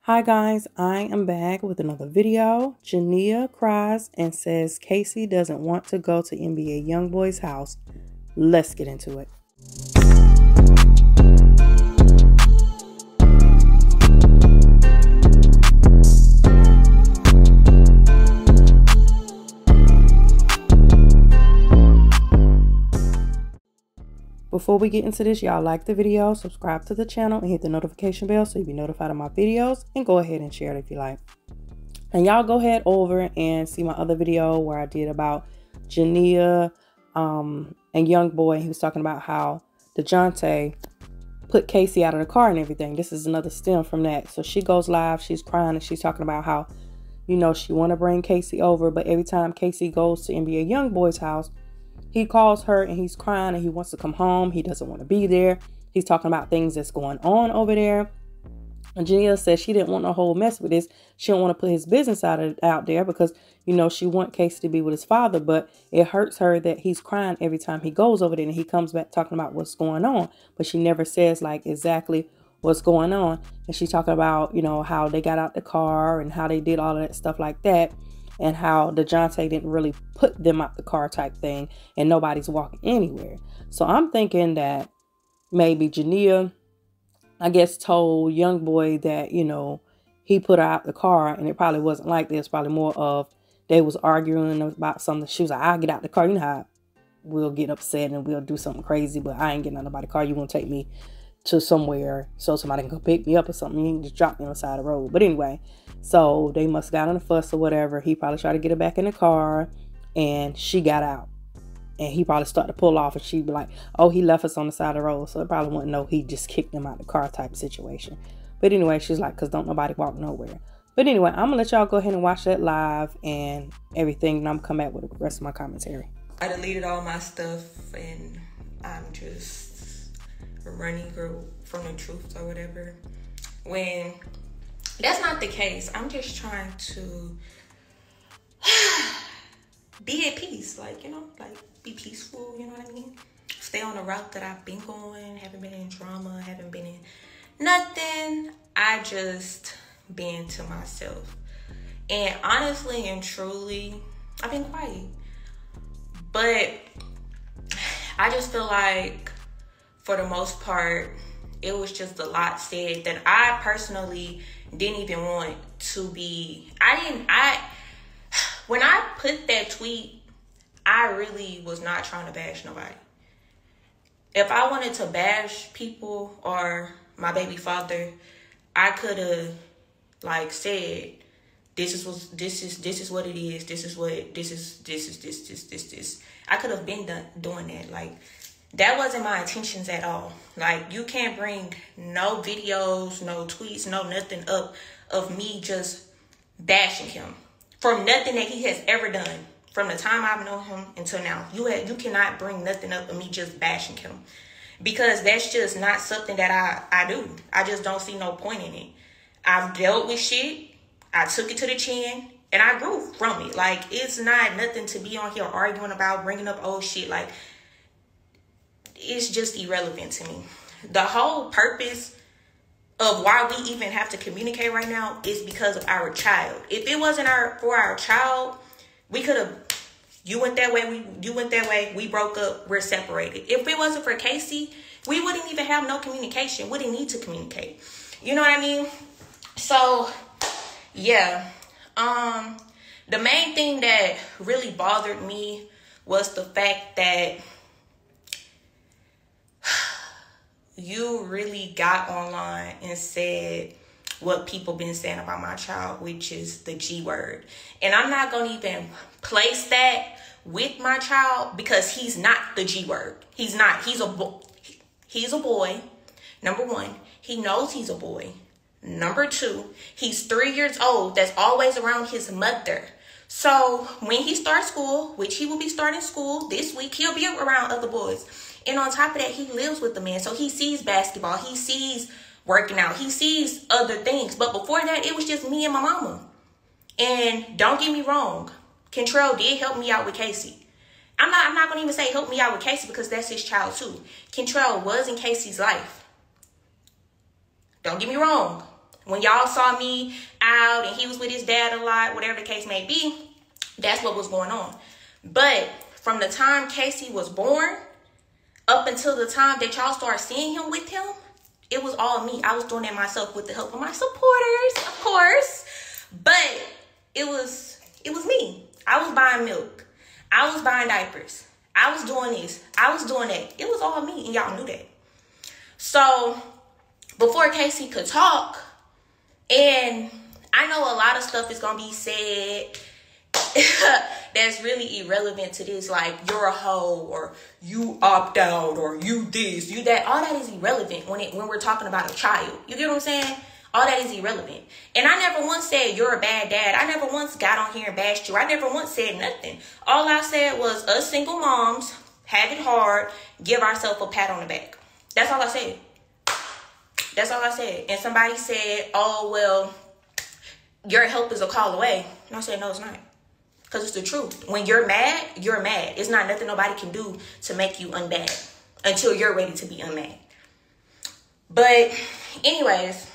Hi guys, I am back with another video. Jania cries and says Kacey doesn't want to go to NBA YoungBoy's house. Let's get into it. Before we get into this, y'all like the video, subscribe to the channel, and hit the notification bell so you'll be notified of my videos, and go ahead and share it if you like. And y'all go ahead over and see my other video where I did about Jania and YoungBoy. He was talking about how D0ESN'T put Kacey out of the car and everything. This is another stem from that. So she goes live, she's crying, and she's talking about how, you know, she want to bring Kacey over, but every time Kacey goes to NBA YoungBoy's house, he calls her and he's crying and he wants to come home. He doesn't want to be there. He's talking about things that's going on over there. And Jania said she didn't want no whole mess with this. She don't want to put his business out there because, you know, she want Kacey to be with his father. But it hurts her that he's crying every time he goes over there and he comes back talking about what's going on. But she never says like exactly what's going on. And she's talking about, you know, how they got out the car and how they did all of that stuff like that. And how D0ESN'T didn't really put them out the car type thing. And nobody's walking anywhere. So I'm thinking that maybe Jania, I guess, told YoungBoy that, you know, he put her out the car. And it probably wasn't like this. Probably more of they was arguing about something. She was like, I'll get out the car. You know how we'll get upset and we'll do something crazy. But I ain't getting out of the car. You won't take me to somewhere so somebody can go pick me up or something. You can just drop me on the side of the road. But anyway, so they must have got on a fuss or whatever. He probably tried to get her back in the car and she got out. And he probably started to pull off and she'd be like, oh, he left us on the side of the road. So it probably wouldn't know he just kicked him out of the car type situation. But anyway, she's like, because don't nobody walk nowhere. But anyway, I'm going to let y'all go ahead and watch that live and everything. And I'm going to come back with the rest of my commentary. I deleted all my stuff and I'm just running from the truth or whatever, when that's not the case. I'm just trying to be at peace, like, you know, like be peaceful, you know what I mean? Stay on the route that I've been going, haven't been in drama, haven't been in nothing. I just been to myself. And honestly and truly, I've been quiet. But I just feel like for the most part, it was just a lot said that I personally didn't even want to be. When I put that tweet, I really was not trying to bash nobody. If I wanted to bash people or my baby father, I could have like said, this is what it is. This. I could have been doing that. Like, that wasn't my intentions at all. Like, you can't bring no videos, no tweets, no nothing up of me just bashing him from nothing that he has ever done from the time I've known him until now. You cannot bring nothing up of me just bashing him, because that's just not something that I do. I just don't see no point in it. I've dealt with shit. I took it to the chin and I grew from it. Like, it's not nothing to be on here arguing about, bringing up old shit. Like, it's just irrelevant to me. The whole purpose of why we even have to communicate right now is because of our child. If it wasn't for our child, we could have, you went that way, you went that way, we broke up, we're separated. If it wasn't for Kacey, we wouldn't even have no communication. We didn't need to communicate. You know what I mean? So, yeah. The main thing that really bothered me was the fact that you really got online and said what people been saying about my child, which is the G word. And I'm not going to even place that with my child because he's not the G word. He's not. He's a boy. Number one, he knows he's a boy. Number two, he's 3 years old. That's always around his mother. So when he starts school, which he will be starting school this week, he'll be around other boys. And on top of that, he lives with the man. So he sees basketball. He sees working out. He sees other things. But before that, it was just me and my mama. And don't get me wrong, CRlES did help me out with Kacey. I'm not going to even say help me out with Kacey because that's his child too. CRlES was in Kacey's life. Don't get me wrong. When y'all saw me out and he was with his dad a lot, whatever the case may be, that's what was going on. But from the time Kacey was born up until the time that y'all started seeing him with him, it was all me. I was doing it myself with the help of my supporters, of course. But it was me. I was buying milk. I was buying diapers. I was doing this. I was doing that. It was all me, and y'all knew that. So before Kacey could talk, and I know a lot of stuff is going to be said that's really irrelevant to this, like you're a hoe, or you opt out, or you this, you that. All that is irrelevant when we're talking about a child. You get what I'm saying? All that is irrelevant. And I never once said you're a bad dad. I never once got on here and bashed you. I never once said nothing. All I said was us single moms have it hard, give ourselves a pat on the back. That's all I said. That's all I said. And somebody said, oh, well, your help is a call away. And I said, no, it's not. Because it's the truth. When you're mad, you're mad. It's not nothing nobody can do to make you unmad until you're ready to be unmad. But anyways,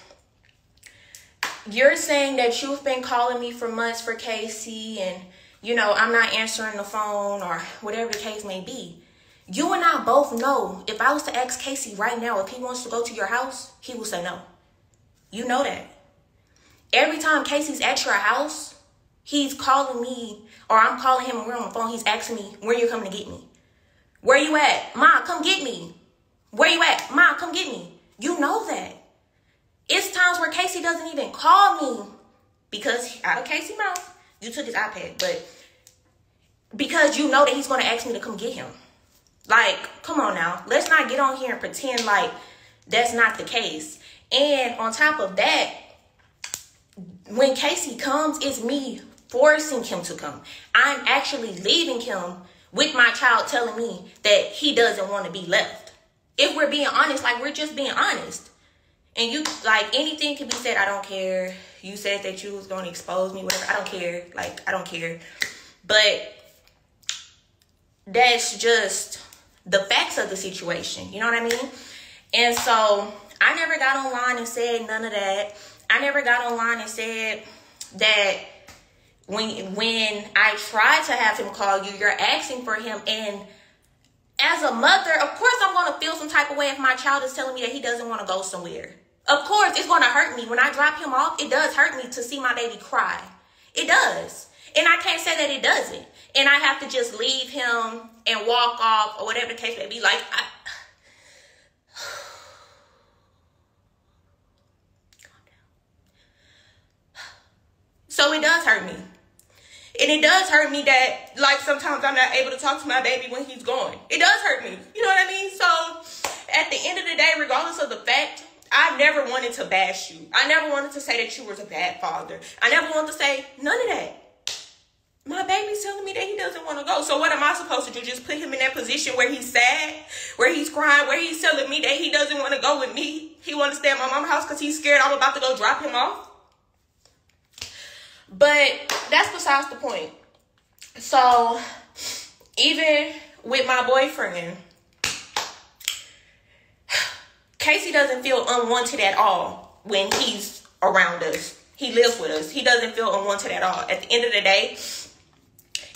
you're saying that you've been calling me for months for Kacey, and, you know, I'm not answering the phone or whatever the case may be. You and I both know if I was to ask Kacey right now if he wants to go to your house, he will say no. You know that. Every time Kacey's at your house, he's calling me, or I'm calling him and we're on the phone. He's asking me, where you coming to get me? Where you at? Ma, come get me. Where you at? Ma, come get me. You know that. It's times where Kacey doesn't even call me because out of Kacey's mouth, you took his iPad, but because you know that he's going to ask me to come get him. Like, come on now. Let's not get on here and pretend like that's not the case. And on top of that, when Kacey comes, it's me forcing him to come. I'm actually leaving him with my child telling me that he doesn't want to be left. If we're being honest, like we're just being honest. And you, like, anything can be said, I don't care. You said that you was going to expose me, whatever. I don't care. Like, I don't care. But that's just the facts of the situation. You know what I mean? And so I never got online and said none of that. I never got online and said that when I tried to have him call you, you're asking for him. And as a mother, of course I'm going to feel some type of way if my child is telling me that he doesn't want to go somewhere. Of course, it's going to hurt me. When I drop him off, it does hurt me to see my baby cry. It does. And I can't say that it doesn't. And I have to just leave him and walk off or whatever the case may be. Like, so it does hurt me. And it does hurt me that, like, sometimes I'm not able to talk to my baby when he's gone. It does hurt me. You know what I mean? So at the end of the day, regardless of the fact, I never wanted to bash you. I never wanted to say that you was a bad father. I never wanted to say none of that. My baby's telling me that he doesn't want to go. So what am I supposed to do? Just put him in that position where he's sad, where he's crying, where he's telling me that he doesn't want to go with me. He wants to stay at my mom's house because he's scared I'm about to go drop him off. But that's besides the point. So even with my boyfriend, Kacey doesn't feel unwanted at all when he's around us. He lives with us. He doesn't feel unwanted at all. At the end of the day,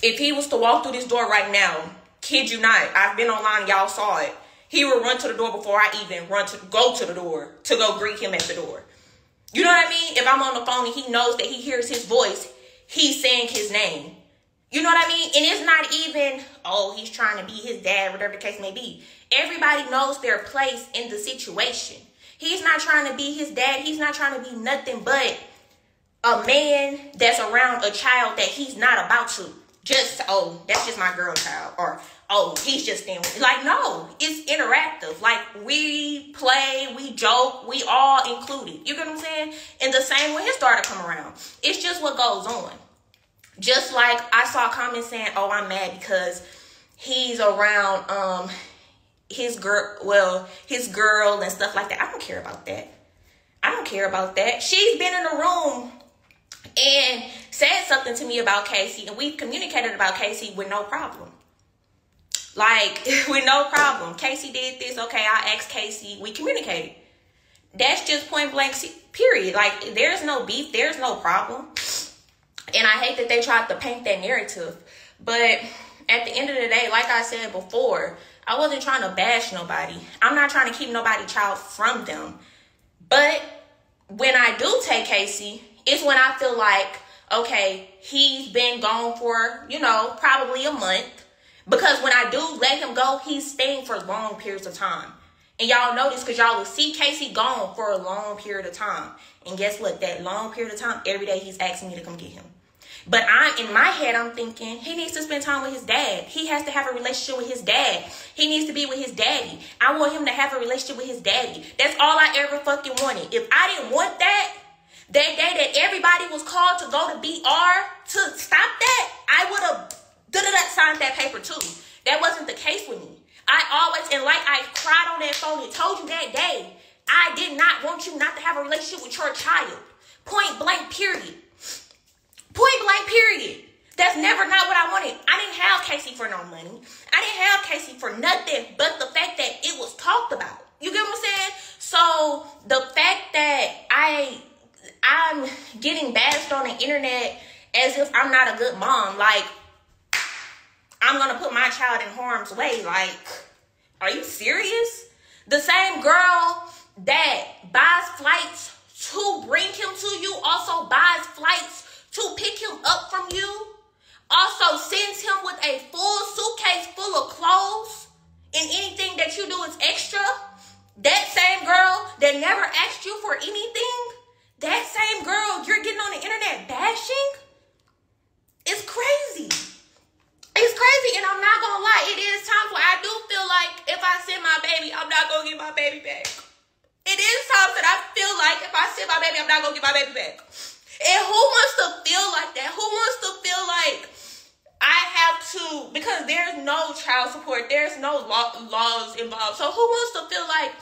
if he was to walk through this door right now, kid you not, I've been online, y'all saw it. He would run to the door before I even go to the door to go greet him at the door. You know what I mean? If I'm on the phone and he knows that he hears his voice, he's saying his name. You know what I mean? And it's not even, oh, he's trying to be his dad, whatever the case may be. Everybody knows their place in the situation. He's not trying to be his dad. He's not trying to be nothing but a man that's around a child that he's not about to just, oh, that's just my girl child. Or, oh, he's just staying with me. Like, no, it's interactive. Like, we play, we joke, we all included. You get what I'm saying? And the same when his daughter come around. It's just what goes on. Just like I saw comments saying, oh, I'm mad because he's around his girl and stuff like that. I don't care about that. I don't care about that. She's been in the room and said something to me about Kacey, and we've communicated about Kacey with no problem. Like, with no problem. Kacey did this. Okay, I asked Kacey. We communicated. That's just point blank, period. Like, there's no beef, there's no problem. And I hate that they tried to paint that narrative. But at the end of the day, like I said before, I wasn't trying to bash nobody. I'm not trying to keep nobody's child from them. But when I do take Kacey, it's when I feel like, okay, he's been gone for, you know, probably a month. Because when I do let him go, he's staying for long periods of time. And y'all know this because y'all will see Kacey gone for a long period of time. And guess what? That long period of time, every day he's asking me to come get him. But in my head, I'm thinking, he needs to spend time with his dad. He has to have a relationship with his dad. He needs to be with his daddy. I want him to have a relationship with his daddy. That's all I ever fucking wanted. If I didn't want that day that everybody was called to go to BR to stop that, I would have signed that paper too. That wasn't the case with me. I always, and like I cried on that phone and told you that day, I did not want you not to have a relationship with your child. Point blank, period. Point blank, period. That's never not what I wanted. I didn't have Kacey for no money. I didn't have Kacey for nothing but the fact that it was talked about. You get what I'm saying? So the fact that I'm getting bashed on the internet as if I'm not a good mom, like, I'm going to put my child in harm's way. Like, are you serious? The same girl that buys flights to bring him to you also buys flights to pick him up from you, also sends him with a full suitcase full of clothes, and anything that you do is extra. That same girl that never asked you for anything, that same girl you're getting on the internet bashing, is crazy. It's crazy, and I'm not gonna lie, it is times where I do feel like if I send my baby, I'm not gonna get my baby back. It is times that I feel like if I send my baby, I'm not gonna get my baby back. And who wants to feel like that? Who wants to feel like I have to, because there's no child support, there's no laws involved. So who wants to feel like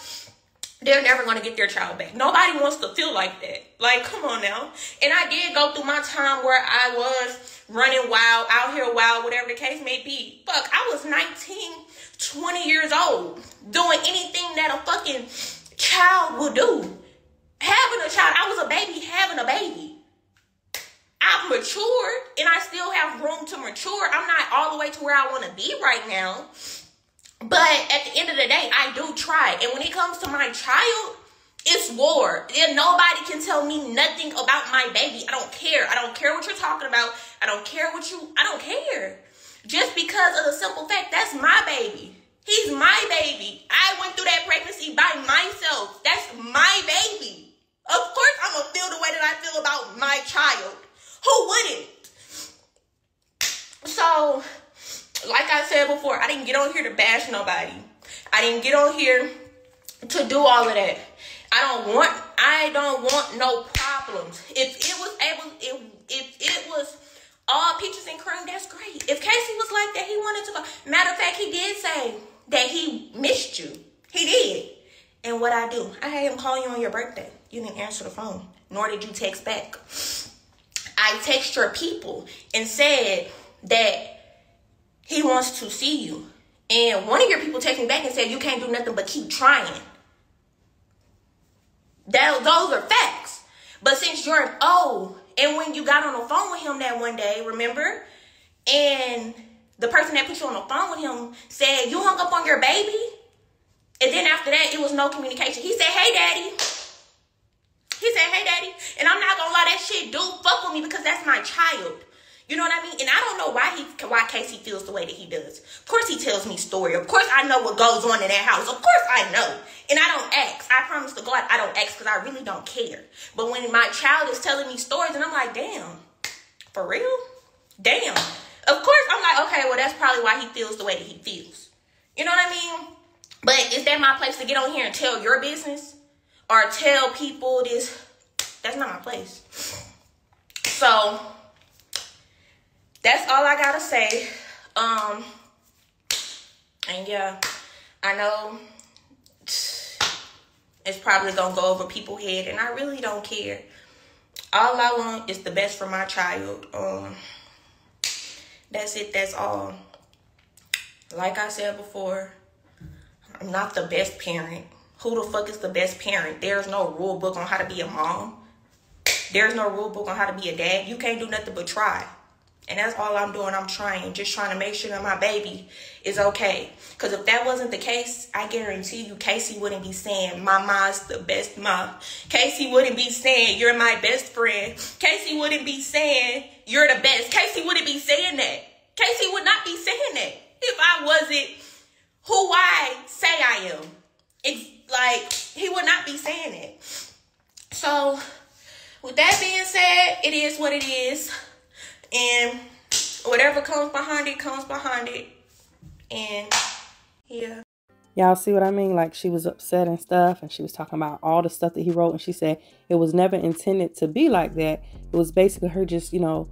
they're never going to get their child back? Nobody wants to feel like that. Like, come on now. And I did go through my time where I was running wild, out here wild, whatever the case may be. Fuck, I was 19, 20 years old, doing anything that a fucking child would do. Having a child, I was a baby having a baby. I've matured, and I still have room to mature. I'm not all the way to where I want to be right now. But at the end of the day, I do try. And when it comes to my child, it's war. And nobody can tell me nothing about my baby. I don't care. I don't care what you're talking about. I don't care I don't care. Just because of the simple fact, that's my baby. He's my baby. I went through that pregnancy by myself. That's my baby. Of course, I'm going to feel the way that I feel about my child. Who wouldn't? So, like I said before, I didn't get on here to bash nobody. I didn't get on here to do all of that. I don't want no problems. If it was all peaches and cream, that's great. If Kacey was like that, he wanted to go. Matter of fact, he did say that he missed you. He did. And what I do? I had him call you on your birthday. You didn't answer the phone, nor did you text back. I text your people and said that he wants to see you. And one of your people texted me back and said, you can't do nothing but keep trying. Those are facts. But since you're and when you got on the phone with him that one day, remember? And the person that put you on the phone with him said, you hung up on your baby? And then after that, it was no communication. He said, hey, daddy. He said, hey, daddy. And I'm not going to lie, that shit do fuck with me because that's my child. You know what I mean? And I don't know why Kacey feels the way that he does. Of course he tells me story. Of course I know what goes on in that house. Of course I know. And I don't ask. I promise to God I don't ask because I really don't care. But when my child is telling me stories and I'm like, damn, for real? Damn. Of course I'm like, okay, well that's probably why he feels the way that he feels. You know what I mean? But is that my place to get on here and tell your business? Or tell people this? That's not my place. So that's all I gotta say. And yeah, I know it's probably gonna go over people's head, and I really don't care. All I want is the best for my child. That's it. That's all. Like I said before, I'm not the best parent. who the fuck is the best parent. There's no rule book on how to be a mom. There's no rule book on how to be a dad. You can't do nothing but try. And that's all I'm doing. I'm trying. Just trying to make sure that my baby is okay. Because if that wasn't the case, I guarantee you Kacey wouldn't be saying, my mom's the best mom. Kacey wouldn't be saying, you're my best friend. Kacey wouldn't be saying, you're the best. Kacey wouldn't be saying that. Kacey would not be saying that if I wasn't who I say I am. It's like, he would not be saying it. So, with that being said, it is what it is. And whatever comes behind it, comes behind it. And, yeah. Y'all see what I mean? Like, she was upset and stuff, and she was talking about all the stuff that he wrote, and she said it was never intended to be like that. It was basically her just, you know,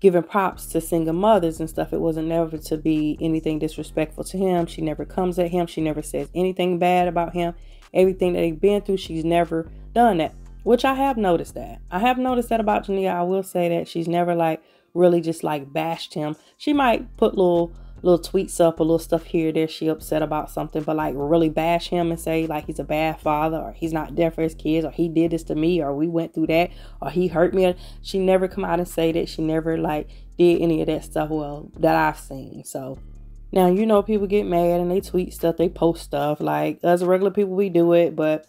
giving props to single mothers and stuff. It wasn't never to be anything disrespectful to him. She never comes at him. She never says anything bad about him. Everything that they've been through, she's never done that, which I have noticed that. I have noticed that about Jania. I will say that she's never like really just like bashed him. She might put little tweets up, a little stuff here or there. She upset about something, but like really bash him and say like he's a bad father, or he's not there for his kids, or he did this to me, or we went through that, or he hurt me. She never come out and say that. She never like did any of that stuff, well, that I've seen. So now, you know, people get mad and they tweet stuff, they post stuff. Like us regular people, we do it, but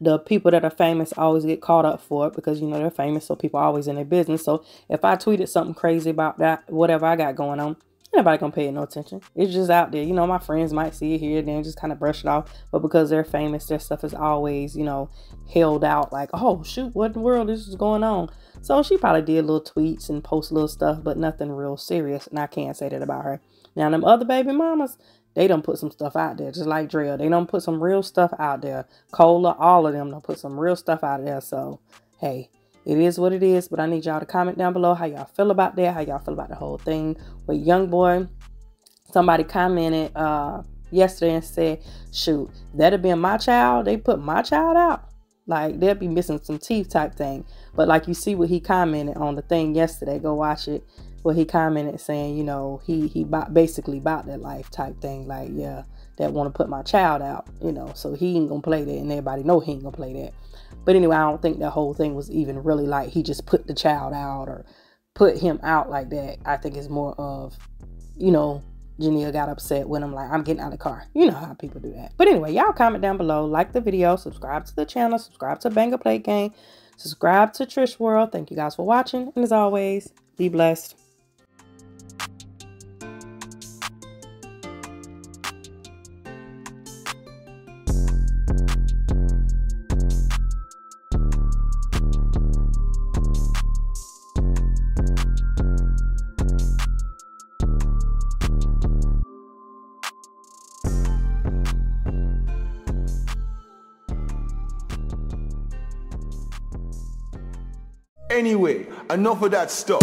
the people that are famous always get caught up for it because, you know, they're famous, so people are always in their business. So if I tweeted something crazy about that, whatever I got going on, nobody gonna pay it no attention. It's just out there. You know, my friends might see it here and then just kind of brush it off. But because they're famous, their stuff is always, you know, held out like, oh, shoot, what in the world is going on? So she probably did little tweets and post little stuff, but nothing real serious. And I can't say that about her. Now, them other baby mamas, they done put some stuff out there, just like Drill. They done put some real stuff out there. Cola, all of them done put some real stuff out there. So, hey, it is what it is. But I need y'all to comment down below how y'all feel about that, how y'all feel about the whole thing with YoungBoy. Somebody commented yesterday and said, shoot, that'd been my child. They put my child out. Like, they'll be missing some teeth type thing. But like, you see what he commented on the thing yesterday. Go watch it. Well, he commented saying, you know, he basically about that life type thing. Like, yeah, that want to put my child out, you know, so he ain't gonna play that, and everybody know he ain't gonna play that. But anyway, I don't think that whole thing was even really like he just put the child out or put him out like that. I think it's more of, you know, Jania got upset with him, like, I'm getting out of the car. You know how people do that. But anyway, y'all comment down below, like the video, subscribe to the channel, subscribe to Banger Plate Game, subscribe to Trish World. Thank you guys for watching, and as always, be blessed. Anyway, enough of that stuff.